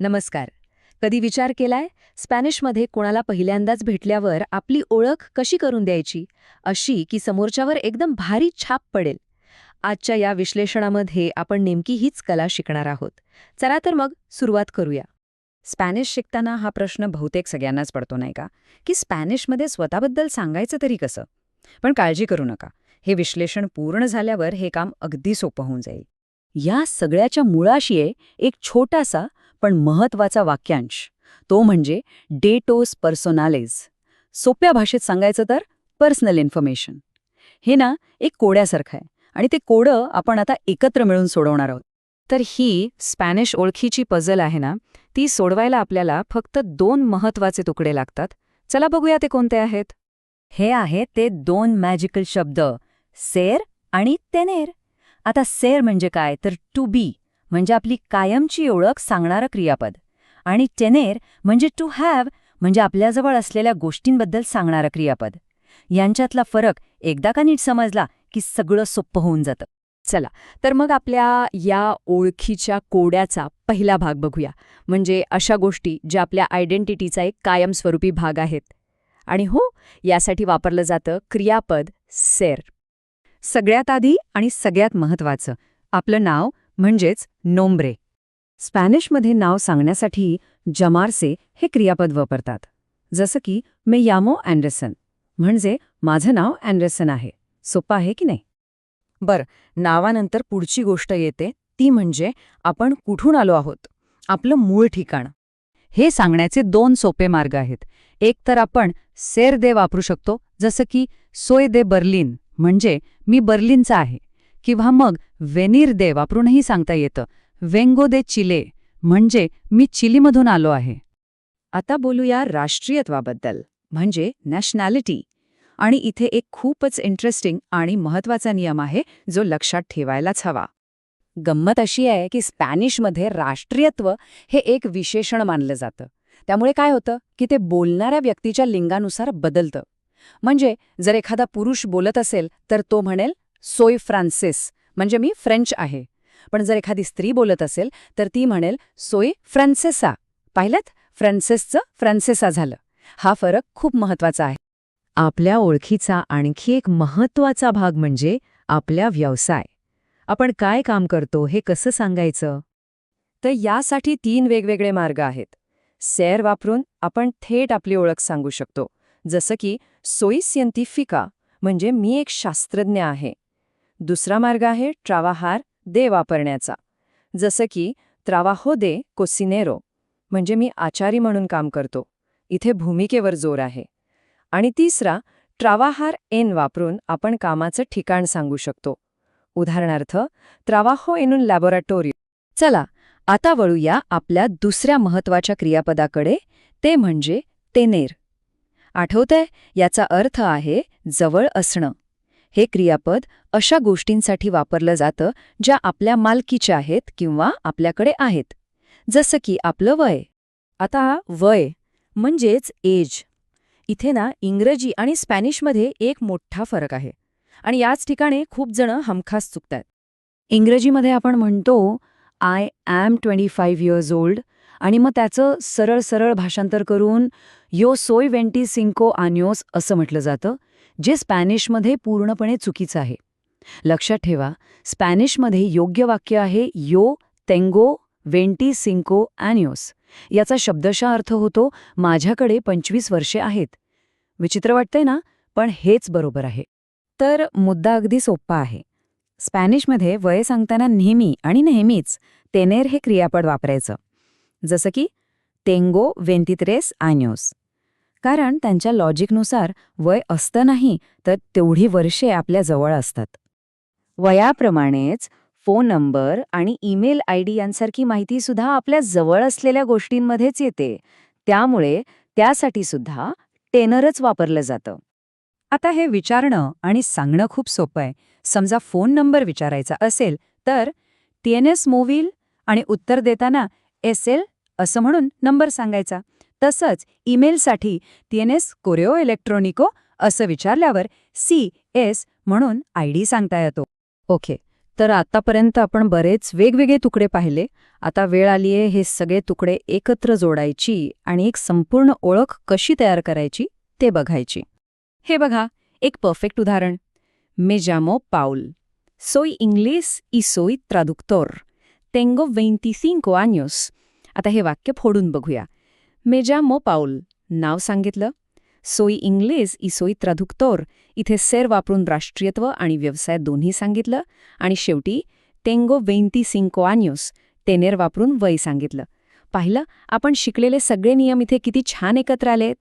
नमस्कार. कधी विचार केलाय स्पॅनिशमध्ये कोणाला पहिल्यांदाच भेटल्यावर आपली ओळख कशी करून द्यायची, अशी की समोरच्यावर एकदम भारी छाप पडेल? आजच्या या विश्लेषणामध्ये आपण नेमकी हीच कला शिकणार आहोत. चला तर मग सुरुवात करूया. स्पॅनिश शिकताना हा प्रश्न बहुतेक सगळ्यांनाच पडतो नाही का, की स्पॅनिशमध्ये स्वतःबद्दल सांगायचं तरी कसं? पण काळजी करू नका, हे विश्लेषण पूर्ण झाल्यावर हे काम अगदी सोपं होऊन जाईल. या सगळ्याच्या मुळाशी आहे एक छोटासा पण महत्वाचा वाक्यांश, तो म्हणजे डेटोस पर्सोनालेस. सोप्या भाषेत सांगायचं तर पर्सनल इन्फॉर्मेशन. हे ना एक कोड्यासारखं आहे आणि ते कोडं आपण आता एकत्र मिळून सोडवणार आहोत. तर ही स्पॅनिश ओळखीची पझल आहे ना, ती सोडवायला आपल्याला फक्त 2 महत्वाचे तुकडे लागतात. चला बघूया ते कोणते आहेत. हे आहे ते 2 मॅजिकल शब्द, सेर आणि तेनेर. आता सेर म्हणजे काय तर टू बी, म्हणजे आपली कायमची ओळख सांगणारं क्रियापद, आणि टेनेर म्हणजे टू हॅव, म्हणजे आपल्याजवळ असलेल्या गोष्टींबद्दल सांगणारं क्रियापद. यांच्यातला फरक एकदा का नीट समजला की सगळं सोपं होऊन जातं. चला तर मग आपल्या या ओळखीच्या कोड्याचा पहिला भाग बघूया, म्हणजे अशा गोष्टी ज्या आपल्या आयडेंटिटीचा एक कायमस्वरूपी भाग आहेत. आणि हो, यासाठी वापरलं जातं क्रियापद सेर. सगळ्यात आधी आणि सगळ्यात महत्वाचं, आपलं नाव म्हणजेच नोम्ब्रे. स्पॅनिशमध्ये नाव सांगण्यासाठी जमारसे हे क्रियापद वापरतात. जसं की मे यामो अँडरसन, म्हणजे माझं नाव अँडरसन आहे. सोपं आहे की नाही? बरं, नावानंतर पुढची गोष्ट येते, ती म्हणजे आपण कुठून आलो आहोत, आपलं मूळ ठिकाण. हे सांगण्याचे 2 सोपे मार्ग आहेत. एक तर आपण सेर दे वापरू शकतो, जसं की सोय दे बर्लिन, म्हणजे मी बर्लिनचा आहे. किंवा मग वेनिर दे वापरूनही सांगता येतं, वेंगो दे चिले, म्हणजे मी चिलीमधून आलो आहे. आता बोलूया राष्ट्रीयत्वाबद्दल, म्हणजे नॅशनॅलिटी. आणि इथे एक खूपच इंटरेस्टिंग आणि महत्वाचा नियम आहे, जो लक्षात ठेवायलाच हवा. गंमत अशी आहे की स्पॅनिशमध्ये राष्ट्रीयत्व हे एक विशेषण मानलं जातं. त्यामुळे काय होतं की ते बोलणाऱ्या व्यक्तीच्या लिंगानुसार बदलतं. म्हणजे जर एखादा पुरुष बोलत असेल तर तो म्हणेल सोय फ्रान्सिस, म्हणजे मी फ्रेंच आहे. पण जर एखादी स्त्री बोलत असेल तर ती म्हणेल सोय फ्रान्सेसा. पाहिलं, फ्रान्सिसचं फ्रान्सेसा झालं. हा फरक खूप महत्वाचा आहे. आपल्या ओळखीचा आणखी एक महत्वाचा भाग म्हणजे आपल्या व्यवसाय. आपण काय काम करतो हे कसं सांगायचं? तर यासाठी 3 वेगवेगळे मार्ग आहेत. सेर वापरून आपण थेट आपली ओळख सांगू शकतो, जसं की सोई सिएंटिफिका, म्हणजे मी एक शास्त्रज्ञ आहे. दुसरा मार्ग आहे ट्रावाहार दे वापरण्याचा, जसं की ट्रावाहो दे कोसिनेरो, म्हणजे मी आचारी म्हणून काम करतो. इथे भूमिकेवर जोर आहे. आणि तिसरा ट्रावाहार एन वापरून आपण कामाचं ठिकाण सांगू शकतो. उदाहरणार्थ ट्रावाहो एन उन लॅबोरेटोरियो. चला आता वळूया आपल्या दुसऱ्या महत्वाच्या क्रियापदाकडे, ते म्हणजे तेनेर. आठवतंय, याचा अर्थ आहे जवळ असणं. हे क्रियापद अशा गोष्टींसाठी वापरलं जातं ज्या आपल्या मालकीच्या आहेत किंवा आपल्याकडे आहेत, जसं की आपलं वय. आता वय म्हणजेच एज. इथे ना इंग्रजी आणि स्पॅनिशमध्ये एक मोठा फरक आहे, आणि याच ठिकाणी खूप जण हमखास चुकतात. इंग्रजीमध्ये आपण म्हणतो आय ॲम 25 इयर्स ओल्ड, आणि मग त्याचं सरळ सरळ भाषांतर करून यो सोय 25 आनियोस असं म्हटलं जातं, जे स्पॅनिशमध्ये पूर्णपणे चुकीचं आहे. लक्षात ठेवा, स्पॅनिशमध्ये योग्य वाक्य आहे यो तेंगो 25 आनियोस. याचा शब्दशः अर्थ होतो माझ्याकडे 25 वर्षे आहेत. विचित्र वाटतंय ना, पण हेच बरोबर आहे. तर मुद्दा अगदी सोपा आहे. स्पॅनिशमध्ये वय सांगताना नेहमी आणि नेहमीच तेनेर हे क्रियापद वापरायचं, जसं की तेंगो 23 आनियोस. कारण त्यांच्या लॉजिकनुसार वय असतं नाही, तर तेवढी वर्षे आपल्या जवळ असतात. वयाप्रमाणेच फोन नंबर आणि ईमेल आयडी यांसारखी माहिती सुद्धा आपल्या जवळ असलेल्या गोष्टींमध्येच येते. त्यामुळे त्यासाठी सुद्धा टेनरच वापरलं जातं. आता हे विचारणं आणि सांगणं खूप सोपं आहे. समजा फोन नंबर विचारायचा असेल तर टीएनएस मोविल, आणि उत्तर देताना एसएल असं म्हणून नंबर सांगायचा. तसंच ईमेलसाठी टीएनएस कोरेओ इलेक्ट्रॉनिको असं विचारल्यावर सी एस म्हणून आयडी सांगता येतो. ओके, तर आतापर्यंत आपण बरेच वेगवेगळे तुकडे पाहिले. आता वेळ आलीये हे सगळे तुकडे एकत्र जोडायची आणि एक संपूर्ण ओळख कशी तयार करायची ते बघायची. हे बघा, एक परफेक्ट उदाहरण. Me llamo Paul. Soy inglés y soy traductor. Tengo 25 años. आता हे वाक्य फोडून बघूया. Me llamo Paul. नाव सांगितलं. Soy inglés y soy traductor. इथे ser वापरून राष्ट्रीयत्व आणि व्यवसाय दोन्ही सांगितलं. आणि शेवटी Tengo 25 años. tener वापरून वय सांगितलं. पाहिलं, आपण शिकलेले सगळे नियम इथे किती छान एकत्र आलेत.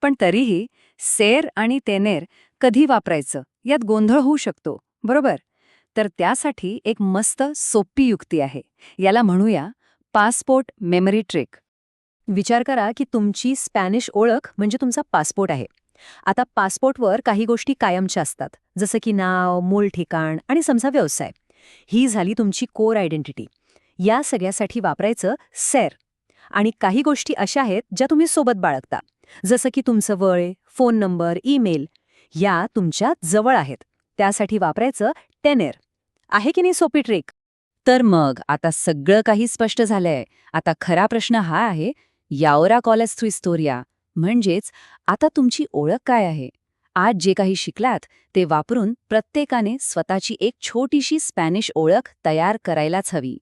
पण तरीही सेर आणि तेनेर कधी वापरायचं यात गोंधळ होऊ शकतो, बरोबर? तर त्यासाठी एक मस्त सोपी युक्ती आहे. याला म्हणूया पासपोर्ट मेमरी ट्रिक. विचार करा की तुमची स्पॅनिश ओळख म्हणजे तुमचा पासपोर्ट आहे. आता पासपोर्टवर काही गोष्टी कायमच्या असतात, जसं की नाव, मूळ ठिकाण आणि समजा व्यवसाय. ही झाली तुमची कोर आयडेंटिटी. या सगळ्यासाठी वापरायचं सेर. आणि काही गोष्टी अशा आहेत ज्या तुम्ही सोबत बाळगता, जसं की तुमचं वय, फोन नंबर, ईमेल. या तुमच्या जवळ आहेत. त्यासाठी वापरायचं टेनेर. आहे की नाही सोपी ट्रिक? तर मग आता सगळं काही स्पष्ट झालंय. आता खरा प्रश्न हा आहे, याओरा कॉलेस तू हिस्टोरिया, म्हणजेच आता तुमची ओळख काय आहे? आज जे काही शिकलात ते वापरून प्रत्येकाने स्वतःची एक छोटीशी स्पॅनिश ओळख तयार करायलाच हवी.